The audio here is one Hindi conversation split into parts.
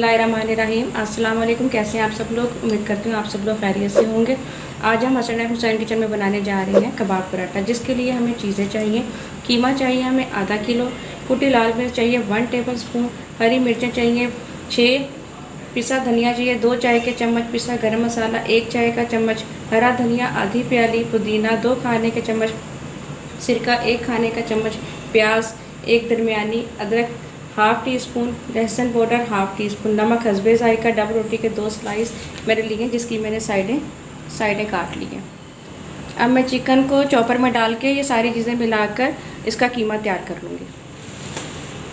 बिस्मिल्लाहिर्रहमानिर्रहीम। अस्सलाम वालेकुम। कैसे हैं आप सब लोग? उम्मीद करती हूँ आप सब लोग खैरियत से होंगे। आज हम हसन एंड हुसैन किचन में बनाने जा रहे हैं कबाब पराठा, जिसके लिए हमें चीज़ें चाहिए। कीमा चाहिए हमें आधा किलो, कुटी लाल मिर्च चाहिए 1 टेबल स्पून, हरी मिर्चें चाहिए 6, पिसा धनिया चाहिए 2 चाय के चम्मच, पिसा गरम मसाला 1 चाय का चम्मच, हरा धनिया आधी प्याली, पुदीना 2 खाने के चम्मच, सिरका 1 खाने का चम्मच, प्याज 1 दरमियानी, अदरक हाफ़ टी स्पून, लहसुन पाउडर हाफ़ टी स्पून, नमक हस्बे ज़ायका। डबल रोटी के 2 स्लाइस मैंने लिए हैं, जिसकी मैंने साइडें काट ली हैं। अब मैं चिकन को चॉपर में डाल के ये सारी चीज़ें मिलाकर इसका कीमा तैयार कर लूँगी।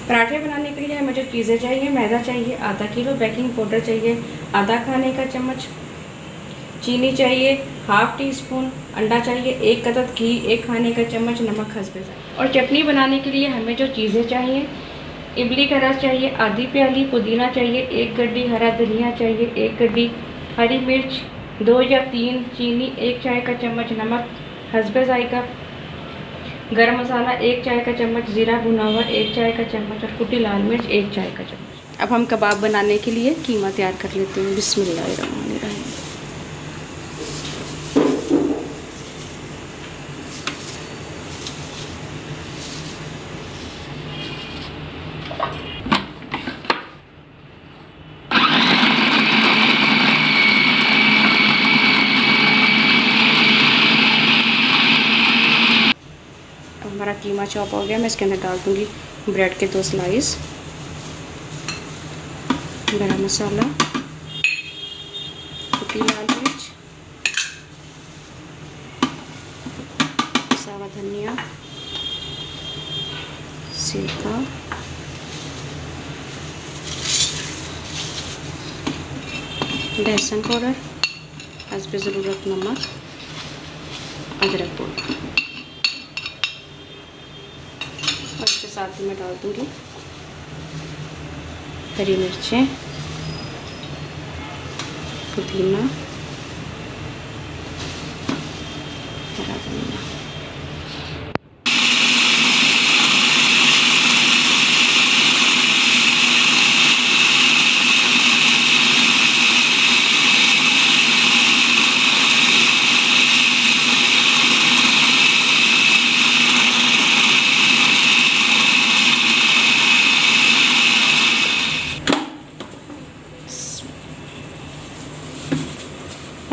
पराठे बनाने के लिए हमें जो चीज़ें चाहिए, मैदा चाहिए आधा किलो, बेकिंग पाउडर चाहिए आधा खाने का चम्मच, चीनी चाहिए हाफ़ टी स्पून, अंडा चाहिए 1 कदद, घी 1 खाने का चम्मच, नमक हस्बे ज़ायका। और चटनी बनाने के लिए हमें जो चीज़ें चाहिए, इमली का रस चाहिए आधी प्याली, पुदीना चाहिए 1 गड्डी, हरा धनिया चाहिए 1 गड्डी, हरी मिर्च 2 या 3, चीनी 1 चाय का चम्मच, नमक हस्बे ज़ायका, गरम मसाला 1 चाय का चम्मच, ज़ीरा भुना हुआ 1 चाय का चम्मच और कुटी लाल मिर्च 1 चाय का चम्मच। अब हम कबाब बनाने के लिए कीमा तैयार कर लेते हैं। बिस्मिल्लाहिर्रहमानिर्रहीम। हमारा कीमा चॉप हो गया। मैं इसके अंदर डाल दूँगी ब्रेड के 2 स्लाइस, गरम मसाला, कुटी लाल मिर्च, पिसा हुआ धनिया, सिरका, लहसुन पाउडर, हस्बे ज़रूरत नमक, अदरक पाउडर और इसके साथ ही मैं डाल दूँगी हरी मिर्चें, पुदीना, हरा धनिया।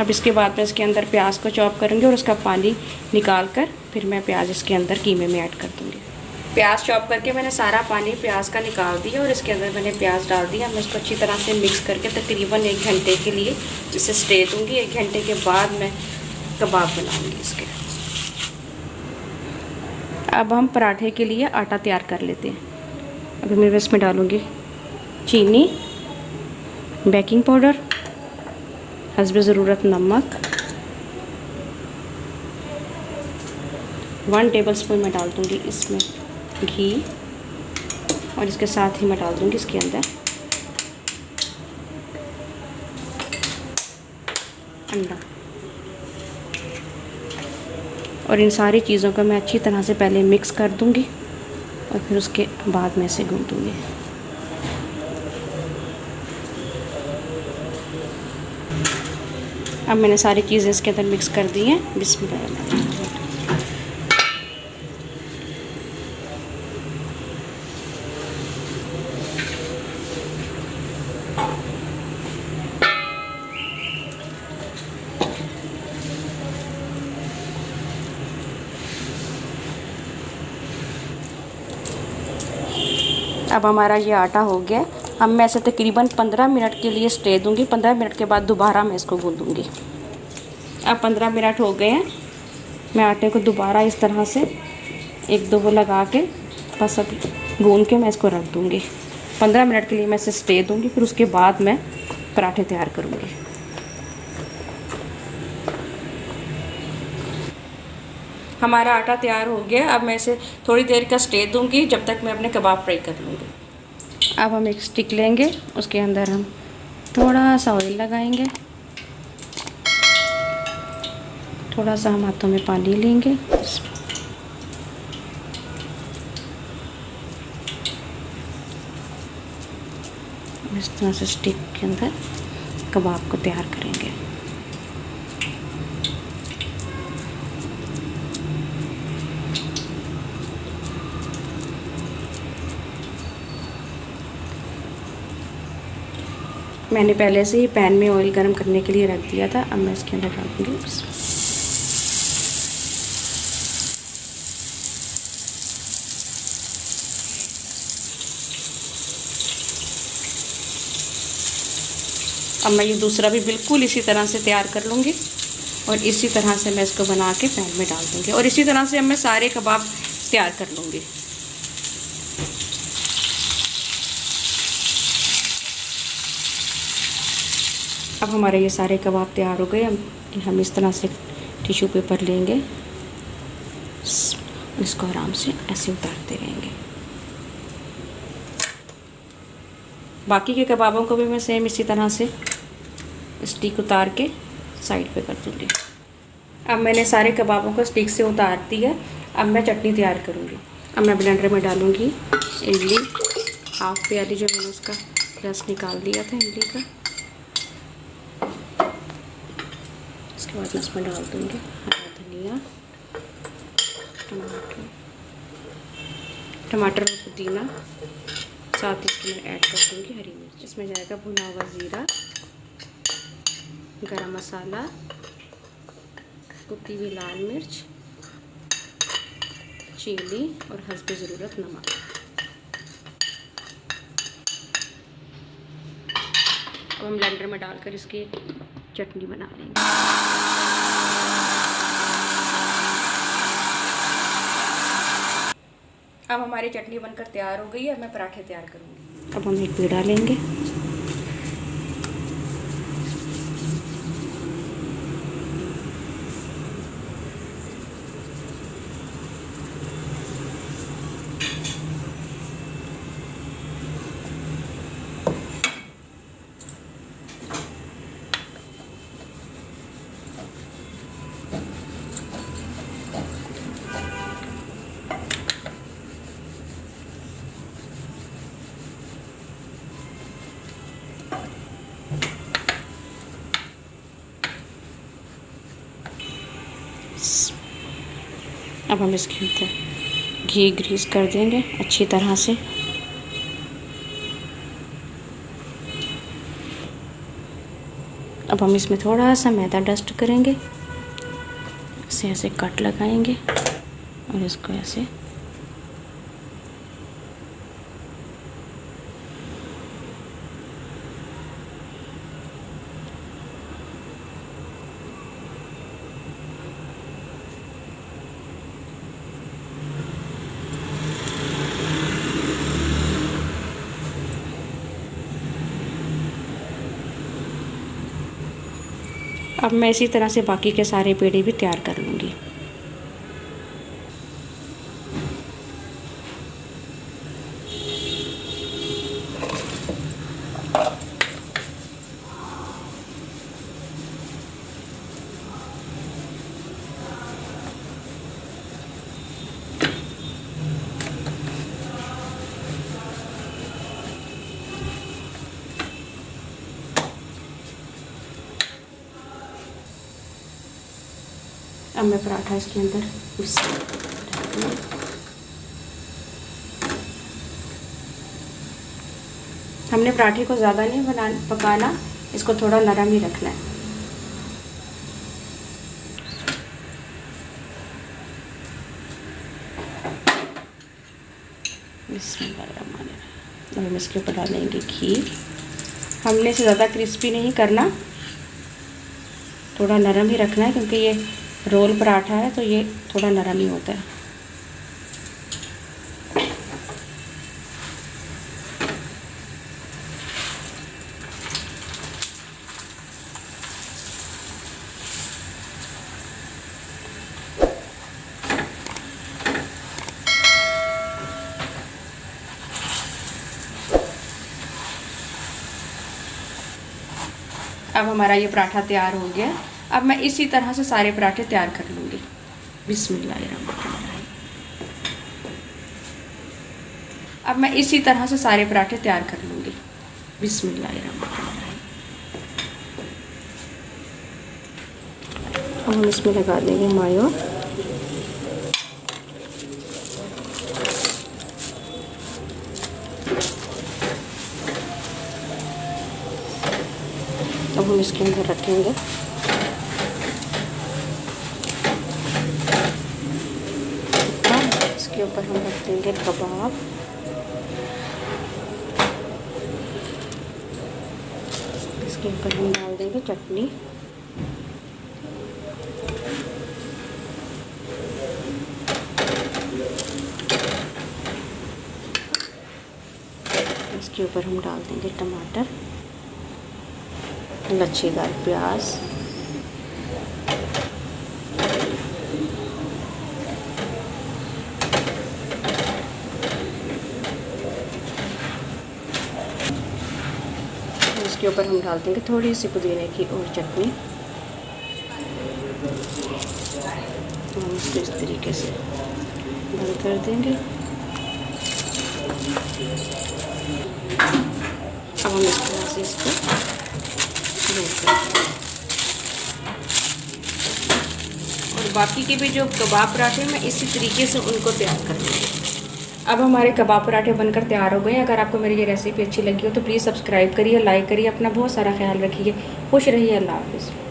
अब इसके बाद मैं इसके अंदर प्याज को चॉप करूँगी और उसका पानी निकाल कर फिर मैं प्याज इसके अंदर कीमे में ऐड कर दूँगी। प्याज चॉप करके मैंने सारा पानी प्याज का निकाल दिया और इसके अंदर मैंने प्याज डाल दिया। मैं इसको अच्छी तरह से मिक्स करके तकरीबन 1 घंटे के लिए इसे स्टे दूँगी। 1 घंटे के बाद मैं कबाब बनाऊँगी इसके। अब हम पराठे के लिए आटा तैयार कर लेते हैं। अभी मैं इसमें डालूँगी चीनी, बेकिंग पाउडर, हस्बे ज़रूरत नमक, 1 टेबल स्पून मैं डाल दूँगी इसमें घी और इसके साथ ही मैं डाल दूँगी इसके अंदर अंडा। और इन सारी चीज़ों को मैं अच्छी तरह से पहले मिक्स कर दूँगी और फिर उसके बाद मैं इसे गूँथूँगी। अब मैंने सारी चीज़ें इसके अंदर मिक्स कर दी हैं। बिस्मिल्लाह। अब हमारा ये आटा हो गया। अब मैं इसे तकरीबन 15 मिनट के लिए स्टे दूंगी। 15 मिनट के बाद दोबारा मैं इसको गूँधूँगी। अब 15 मिनट हो गए हैं। मैं आटे को दोबारा इस तरह से 1-2 वो लगा के बस अब गूँध के मैं इसको रख दूँगी। 15 मिनट के लिए मैं इसे स्टे दूँगी, फिर उसके बाद मैं पराठे तैयार करूँगी। हमारा आटा तैयार हो गया। अब मैं इसे थोड़ी देर का स्टे दूँगी जब तक मैं अपने कबाब फ्राई कर लूँगी। अब हम एक स्टिक लेंगे, उसके अंदर हम थोड़ा सा ऑयल लगाएंगे, थोड़ा सा हम हाथों में पानी लेंगे, इस तरह से स्टिक के अंदर कबाब को तैयार करेंगे। मैंने पहले से ही पैन में ऑयल गरम करने के लिए रख दिया था। अब मैं इसके अंदर डाल दूँगी। अब मैं ये दूसरा भी बिल्कुल इसी तरह से तैयार कर लूँगी और इसी तरह से मैं इसको बना के पैन में डाल दूँगी और इसी तरह से अब मैं सारे कबाब तैयार कर लूँगी। अब हमारे ये सारे कबाब तैयार हो गए। हम इस तरह से टिश्यू पेपर लेंगे, इसको आराम से ऐसे उतारते रहेंगे। बाकी के कबाबों को भी मैं सेम इसी तरह से स्टिक उतार के साइड पे कर दूँगी। अब मैंने सारे कबाबों को स्टिक से उतार दिया। अब मैं चटनी तैयार करूँगी। अब मैं ब्लेंडर में डालूँगी इमली, हाफ प्याली जो मैंने उसका रस निकाल दिया था इमली का। इसके बाद मैं इसमें डाल दूँगी हरा धनिया, टमाटर और पुदीना, साथ ही इसमें मैं ऐड कर दूँगी हरी मिर्च। इसमें जाएगा भुना हुआ ज़ीरा, गरम मसाला, कुटी हुई लाल मिर्च, चीनी और हस्बे ज़रूरत नमक। अब हम ब्लेंडर में डालकर इसकी चटनी बना लेंगे। अब हमारी चटनी बनकर तैयार हो गई है। अब मैं पराठे तैयार करूँगी। अब हम एक पेड़ा लेंगे, अब हम इसके अंदर घी ग्रीस कर देंगे अच्छी तरह से। अब हम इसमें थोड़ा सा मैदा डस्ट करेंगे, इसे ऐसे कट लगाएंगे और इसको ऐसे अब मैं इसी तरह से बाकी के सारे पेड़े भी तैयार कर लूँगी। अब मैं पराठा इसके अंदर हमने पराठे को ज़्यादा नहीं पकाना, इसको थोड़ा नरम ही रखना है। अब हम इसके ऊपर डालेंगे घी। हमने इसे ज़्यादा क्रिस्पी नहीं करना, थोड़ा नरम ही रखना है, क्योंकि ये रोल पराठा है तो ये थोड़ा नरम ही होता है। अब हमारा ये पराठा तैयार हो गया। अब मैं इसी तरह से सारे पराठे तैयार कर लूँगी। बिस्मिल्लाहिर्रहमानिर्रहीम। अब मैं इसी तरह से सारे पराठे तैयार कर लूँगी। बिस्मिल्लाहिर्रहमानिर्रहीम। अब हम इसमें लगा देंगे मायो। अब हम इसके अंदर रखेंगे इसके ऊपर हम रख देंगे कबाब। इसके ऊपर हम डाल देंगे चटनी। इसके ऊपर हम डाल देंगे टमाटर, लच्छेदार प्याज, इसके ऊपर हम डाल देंगे थोड़ी सी पुदीने की और चटनी। हम इसको इस तरीके से बंद कर देंगे। अब हम इस तरह से इसको बंद कर देंगे। और बाकी के भी जो कबाब पराठे मैं इसी तरीके से उनको तैयार कर लूँगी। अब हमारे कबाब पराठे बनकर तैयार हो गए हैं। अगर आपको मेरी ये रेसिपी अच्छी लगी हो तो प्लीज़ सब्सक्राइब करिए, लाइक करिए, अपना बहुत सारा ख्याल रखिए। खुश रहिए। अल्लाह हाफ़िज़।